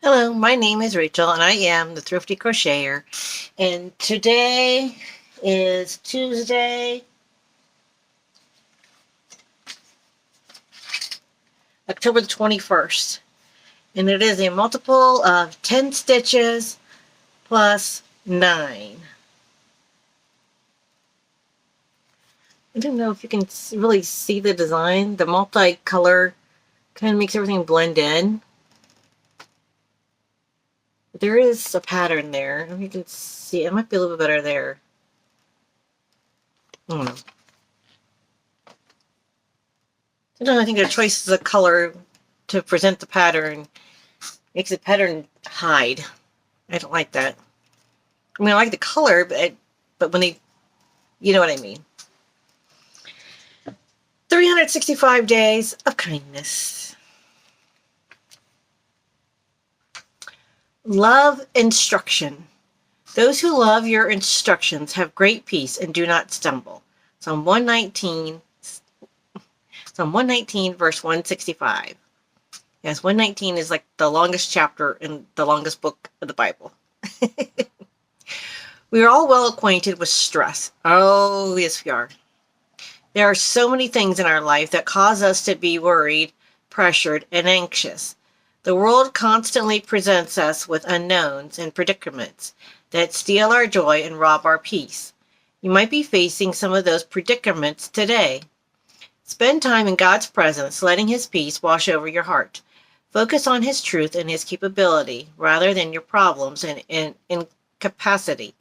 Hello, my name is Rachel and I am the Thrifty Crocheter. And today is Tuesday, October the 21st. And it is a multiple of 10 stitches plus 9. I don't know if you can really see the design. The multicolor kind of makes everything blend in. But there is a pattern there. I don't know if you can see. It might be a little bit better there. I don't know. Sometimes I think the choices of color to present the pattern makes the pattern hide. I don't like that. I mean, I like the color, but when they, you know what I mean. 365 days of kindness. Love instruction. Those who love your instructions have great peace and do not stumble. Psalm 119, verse 165. Yes, 119 is like the longest chapter in the longest book of the Bible. We are all well acquainted with stress. Oh, yes, we are. There are so many things in our life that cause us to be worried, pressured, and anxious. The world constantly presents us with unknowns and predicaments that steal our joy and rob our peace. You might be facing some of those predicaments today. Spend time in God's presence, letting His peace wash over your heart. Focus on His truth and His capability rather than your problems and incapacity.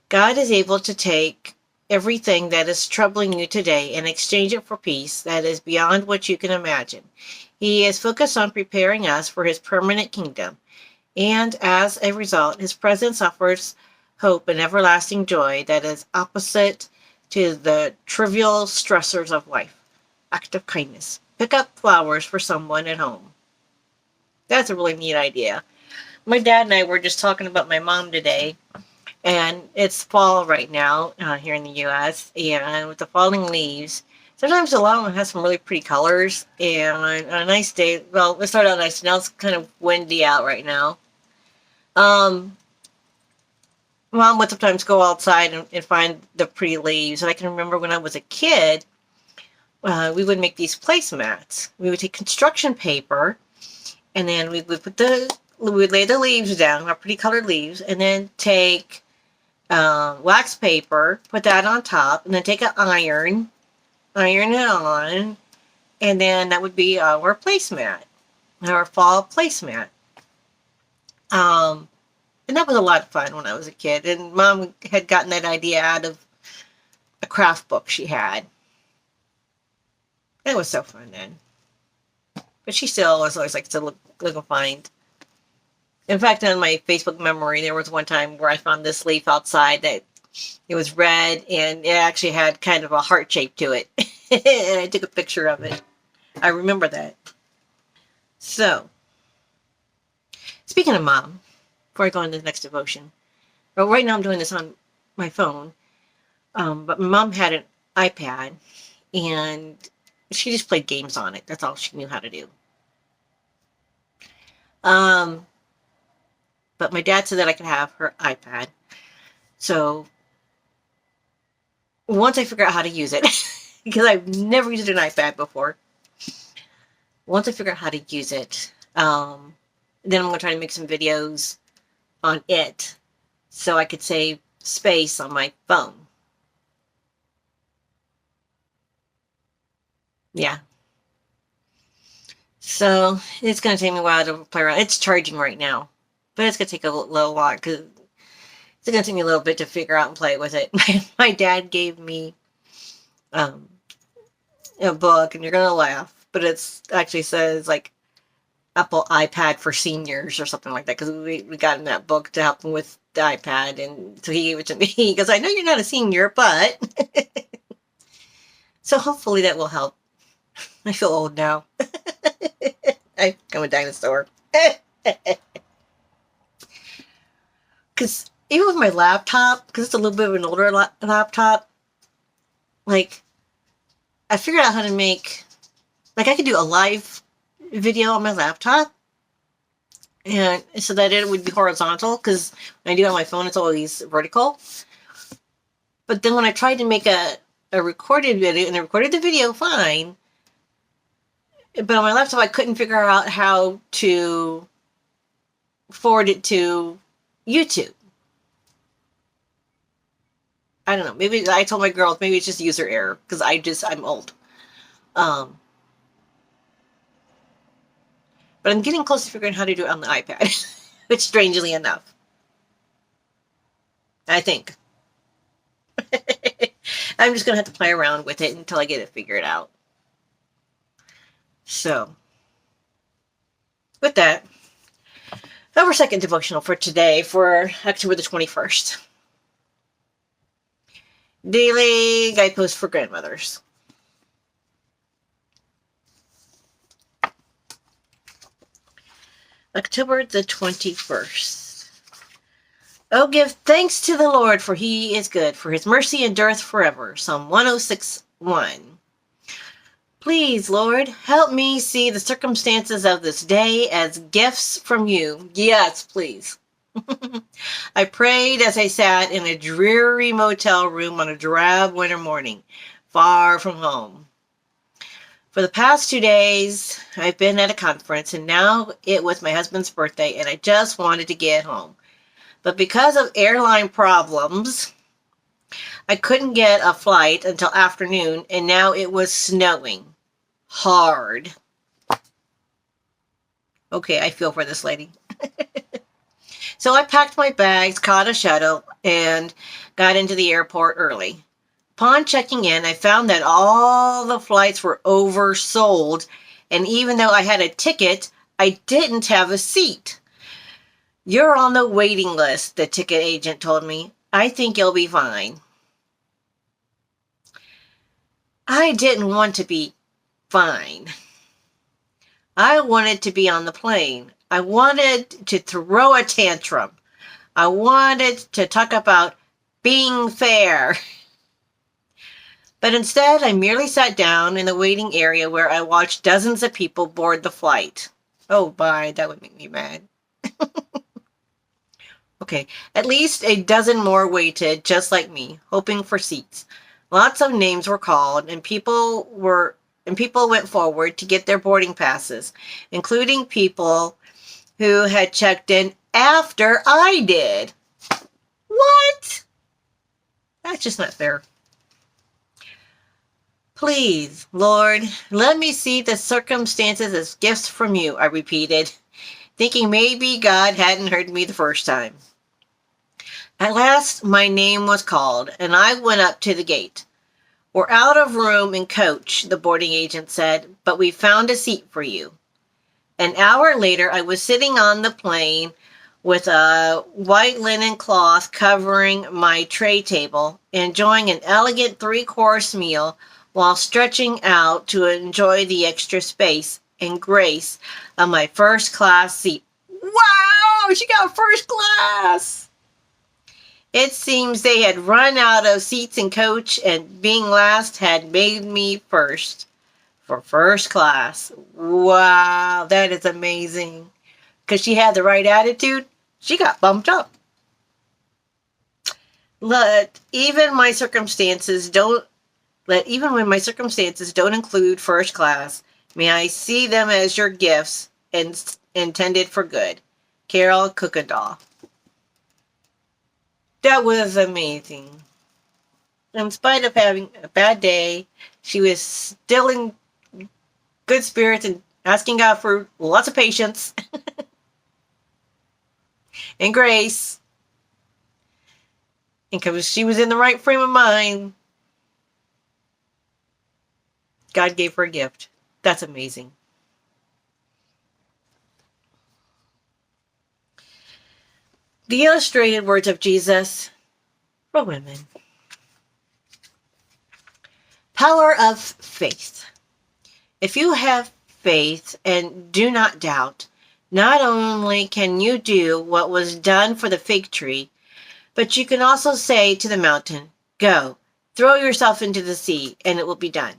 God is able to take everything that is troubling you today and exchange it for peace that is beyond what you can imagine. He is focused on preparing us for His permanent kingdom, and as a result, His presence offers hope and everlasting joy that is opposite to the trivial stressors of life. Act of kindness. Pick up flowers for someone at home. That's a really neat idea. My dad and I were just talking about my mom today, and it's fall right now here in the U.S., and with the falling leaves, sometimes a lot of them has some really pretty colors, and on a nice day, well, it started out nice, now it's kind of windy out right now. Mom would sometimes go outside and find the pretty leaves, and I can remember when I was a kid, we would make these placemats. We would take construction paper, and then we would lay the leaves down, our pretty colored leaves, and then take wax paper, put that on top, and then take an iron it on, and then that would be our placemat, our fall placemat. And that was a lot of fun when I was a kid. And Mom had gotten that idea out of a craft book she had. It was so fun then. But she still always likes to look and find. In fact, on my Facebook memory, there was one time where I found this leaf outside that it was red and it actually had kind of a heart shape to it. And I took a picture of it. I remember that. So, speaking of Mom, before I go on to the next devotion, well, right now I'm doing this on my phone, but my mom had an iPad and she just played games on it. That's all she knew how to do. But my dad said that I could have her iPad. So once I figure out how to use it, because I've never used an iPad before, once I figure out how to use it, then I'm going to try to make some videos on it so I could save space on my phone. Yeah. So it's going to take me a while to play around. It's charging right now, but it's going to take a little while because it's going to take me a little bit to figure out and play with it. My dad gave me a book, and you're going to laugh, but it actually says like Apple iPad for seniors or something like that, because we got him that book to help him with the iPad, and so he gave it to me because I know you're not a senior, but so hopefully that will help. I feel old now. I become a dinosaur. Because even with my laptop, because it's a little bit of an older laptop, like I figured out how to make, like I could do a live video on my laptop, and so that it would be horizontal, because when I do it on my phone, it's always vertical. But then when I tried to make a recorded video, and I recorded the video fine, but on my laptop, I couldn't figure out how to forward it to YouTube. I don't know. Maybe I told my girls, maybe it's just user error, because I'm old. But I'm getting close to figuring out how to do it on the iPad, which strangely enough, I think. I'm just going to have to play around with it until I get it figured out. So, with that, our second devotional for today, for October the 21st. Daily guidepost for grandmothers. October the 21st. Oh, give thanks to the Lord, for he is good, for his mercy endureth forever. Psalm 106:1. Please, Lord, help me see the circumstances of this day as gifts from you. Yes, please. I prayed as I sat in a dreary motel room on a drab winter morning, far from home. For the past 2 days, I've been at a conference, and now it was my husband's birthday, and I just wanted to get home. But because of airline problems, I couldn't get a flight until afternoon, and now it was snowing. Hard. Okay, I feel for this lady. So I packed my bags, caught a shuttle, and got into the airport early. Upon checking in, I found that all the flights were oversold, and even though I had a ticket, I didn't have a seat. You're on the waiting list, the ticket agent told me. I think you'll be fine. I didn't want to be fine. I wanted to be on the plane. I wanted to throw a tantrum. I wanted to talk about being fair. But instead, I merely sat down in the waiting area where I watched dozens of people board the flight. Oh, bye. That would make me mad. Okay, at least a dozen more waited, just like me, hoping for seats. Lots of names were called, and people went forward to get their boarding passes, including people who had checked in after I did. What? That's just not fair. Please, Lord, let me see the circumstances as gifts from you, I repeated, thinking maybe God hadn't heard me the first time. At last, my name was called, and I went up to the gate. We're out of room in coach, the boarding agent said, but we found a seat for you. An hour later, I was sitting on the plane with a white linen cloth covering my tray table, enjoying an elegant 3-course meal while stretching out to enjoy the extra space and grace of my first class seat. Wow, she got first class! It seems they had run out of seats in coach, and being last had made me first for first class. Wow, that is amazing. Because she had the right attitude, she got bumped up. Even when my circumstances don't include first class, may I see them as your gifts and intended for good. Carol Kuykendall. That was amazing. In spite of having a bad day, she was still in good spirits and asking God for lots of patience and grace. And because she was in the right frame of mind, God gave her a gift. That's amazing. The illustrated words of Jesus for women. Power of faith. If you have faith and do not doubt, not only can you do what was done for the fig tree, but you can also say to the mountain, go, throw yourself into the sea, and it will be done.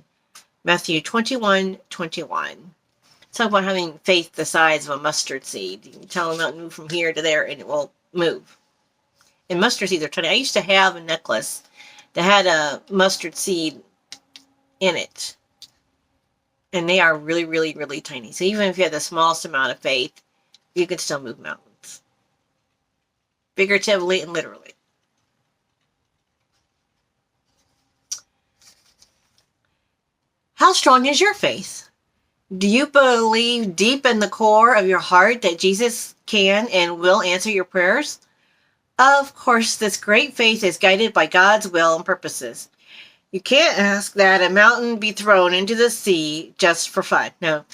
Matthew 21:21. Talk about having faith the size of a mustard seed. You can tell a mountain to move from here to there and it will move. And mustard seeds are tiny. I used to have a necklace that had a mustard seed in it. And they are really, really, really tiny. So even if you have the smallest amount of faith, you can still move mountains. Figuratively and literally. How strong is your faith? Do you believe deep in the core of your heart that Jesus can and will answer your prayers? Of course, this great faith is guided by God's will and purposes. You can't ask that a mountain be thrown into the sea just for fun. No,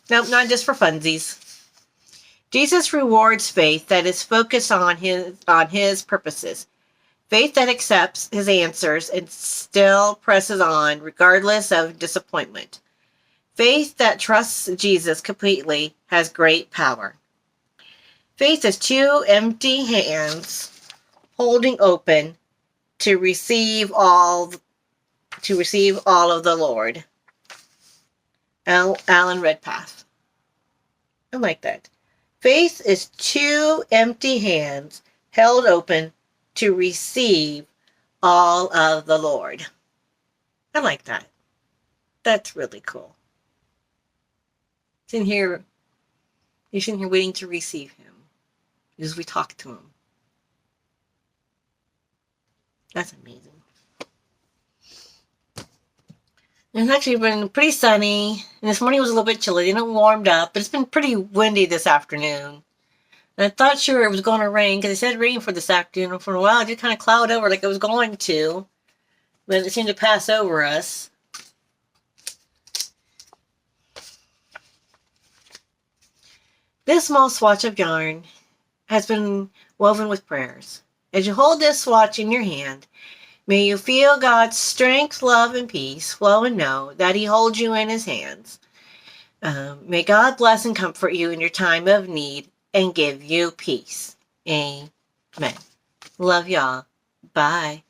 not just for funsies. Jesus rewards faith that is focused on his purposes. Faith that accepts his answers and still presses on regardless of disappointment. Faith that trusts Jesus completely has great power. Faith is two empty hands holding open to receive all of the Lord. Alan Redpath. I like that. Faith is two empty hands held open to receive all of the Lord. I like that. That's really cool. You're sitting here waiting to receive him as we talk to him. That's amazing. It's actually been pretty sunny, and this morning was a little bit chilly, and it warmed up, but it's been pretty windy this afternoon. And I thought sure it was going to rain, because it said rain for this afternoon, and for a while it just kind of clouded over like it was going to, but it seemed to pass over us. This small swatch of yarn has been woven with prayers. As you hold this swatch in your hand, may you feel God's strength, love, and peace flow and know that he holds you in his hands. May God bless and comfort you in your time of need and give you peace. Amen. Love y'all. Bye.